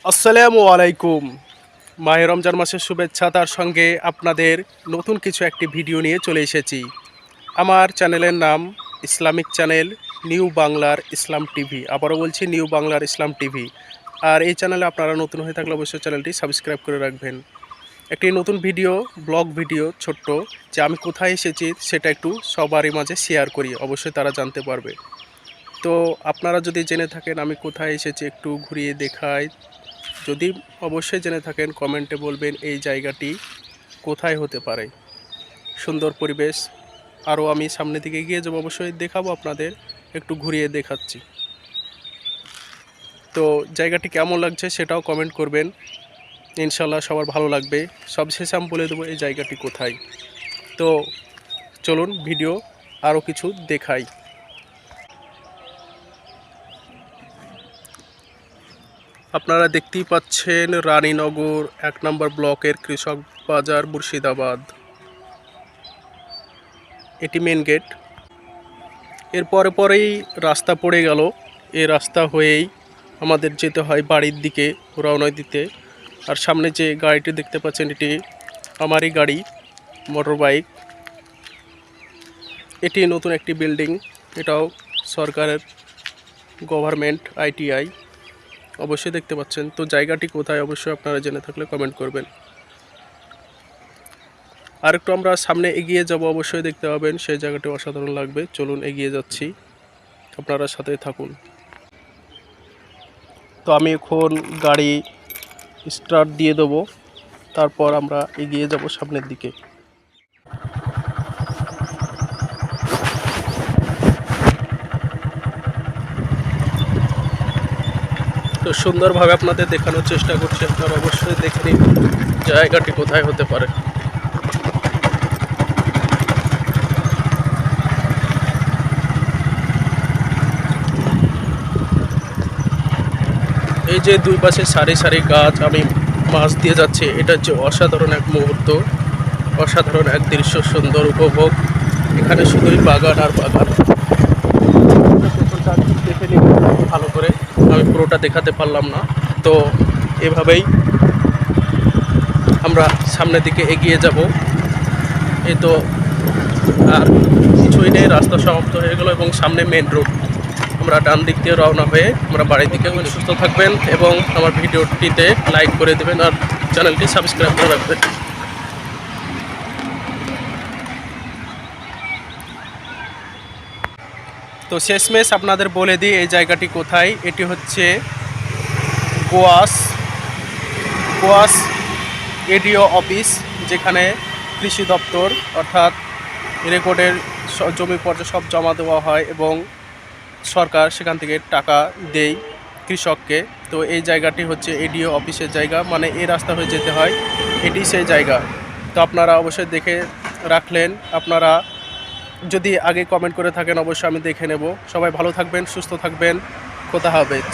আসসালামু আলাইকুম। মাহে রমজান মাসের শুভেচ্ছা, তার সঙ্গে আপনাদের নতুন কিছু একটি ভিডিও নিয়ে চলে এসেছি। আমার চ্যানেলের নাম ইসলামিক চ্যানেল নিউ বাংলার ইসলাম টিভি। আবারও বলছি, নিউ বাংলার ইসলাম টিভি। আর এই চ্যানেলে আপনারা নতুন হয়ে থাকলে অবশ্যই চ্যানেলটি সাবস্ক্রাইব করে রাখবেন। একটি নতুন ভিডিও, ব্লগ ভিডিও ছোট্ট, যে আমি কোথায় এসেছি সেটা একটু সবারই মাঝে শেয়ার করি, অবশ্যই তারা জানতে পারবে। তো আপনারা যদি জেনে থাকেন আমি কোথায় এসেছি একটু ঘুরিয়ে দেখাই। যদি অবশ্যই জেনে থাকেন কমেন্টে বলবেন এই জায়গাটি কোথায় হতে পারে। সুন্দর পরিবেশ, আরও আমি সামনের দিকে গিয়ে যাবো, অবশ্যই দেখাবো আপনাদের, একটু ঘুরিয়ে দেখাচ্ছি। তো জায়গাটি কেমন লাগছে সেটাও কমেন্ট করবেন, ইনশাল্লাহ সবার ভালো লাগবে। সবশেষে আমি বলে দেবো এই জায়গাটি কোথায়। তো চলুন ভিডিও আরও কিছু দেখাই। আপনারা দেখতেই পাচ্ছেন রানীনগর 1 নম্বর ব্লকের কৃষক বাজার, মুর্শিদাবাদ। এটি মেন গেট। এর পরেই রাস্তা পড়ে গেল। এই রাস্তা হয়েই আমাদের যেতে হয় বাড়ির দিকে রওনা দিতে। আর সামনে যে গাড়িটি দেখতে পাচ্ছেন এটি আমারই গাড়ি, মোটর বাইক। এটি নতুন একটি বিল্ডিং, এটাও সরকারের, গভর্নমেন্ট ITI অবশ্যই দেখতে পাচ্ছেন। তো জায়গাটি কোথায় অবশ্যই আপনারা জেনে থাকলে কমেন্ট করবেন। আর একটু আমরা সামনে এগিয়ে যাব, অবশ্যই দেখতে পাবেন সেই জায়গাটি অসাধারণ লাগবে। চলুন এগিয়ে যাচ্ছি, আপনারা সাথে থাকুন। তো আমি এখন গাড়ি স্টার্ট দিয়ে দেবো, তারপর আমরা এগিয়ে যাব সামনের দিকে। তো সুন্দরভাবে আপনাদের দেখানোর চেষ্টা করছি, আপনারা অবশ্যই দেখে নিন জায়গাটি কোথায় হতে পারে। এই যে দুই পাশে সারি সারি গাছ, আমি মাছ দিয়ে যাচ্ছি, এটা হচ্ছে অসাধারণ এক মুহূর্ত, অসাধারণ এক দৃশ্য, সুন্দর উপভোগ। এখানে শুধুই বাগান আর বাগান। দেখে নিন ভালো করে, আমি পুরোটা দেখাতে পারলাম না। তো এভাবেই আমরা সামনের দিকে এগিয়ে যাব। এই তো আর কিছুই নেই, রাস্তা সমাপ্ত হয়ে গেল এবং সামনে মেন রোড। আমরা ডান দিক দিয়ে রওনা হয়ে আমরা বাড়ির দিকে। সুস্থ থাকবেন এবং আমার ভিডিওটিতে লাইক করে দেবেন আর চ্যানেলটি সাবস্ক্রাইব করে রাখবেন। তো শেষমেশ আপনাদের বলে দিই এই জায়গাটি কোথায়। এটি হচ্ছে কোয়াস এডিও অফিস, যেখানে কৃষি দপ্তর অর্থাৎ রেকর্ডের জমি পর্যায়ে সব জমা দেওয়া হয় এবং সরকার সেখান থেকে টাকা দেয় কৃষককে। তো এই জায়গাটি হচ্ছে এডিও অফিসের জায়গা, মানে এই রাস্তা হয়ে যেতে হয়, এটি সেই জায়গা। তো আপনারা অবশ্যই দেখে রাখলেন। আপনারা যদি আগে কমেন্ট করে থাকেন অবশ্যই আমি দেখে নেব। সবাই ভালো থাকবেন, সুস্থ থাকবেন, খোদা হাফেজ।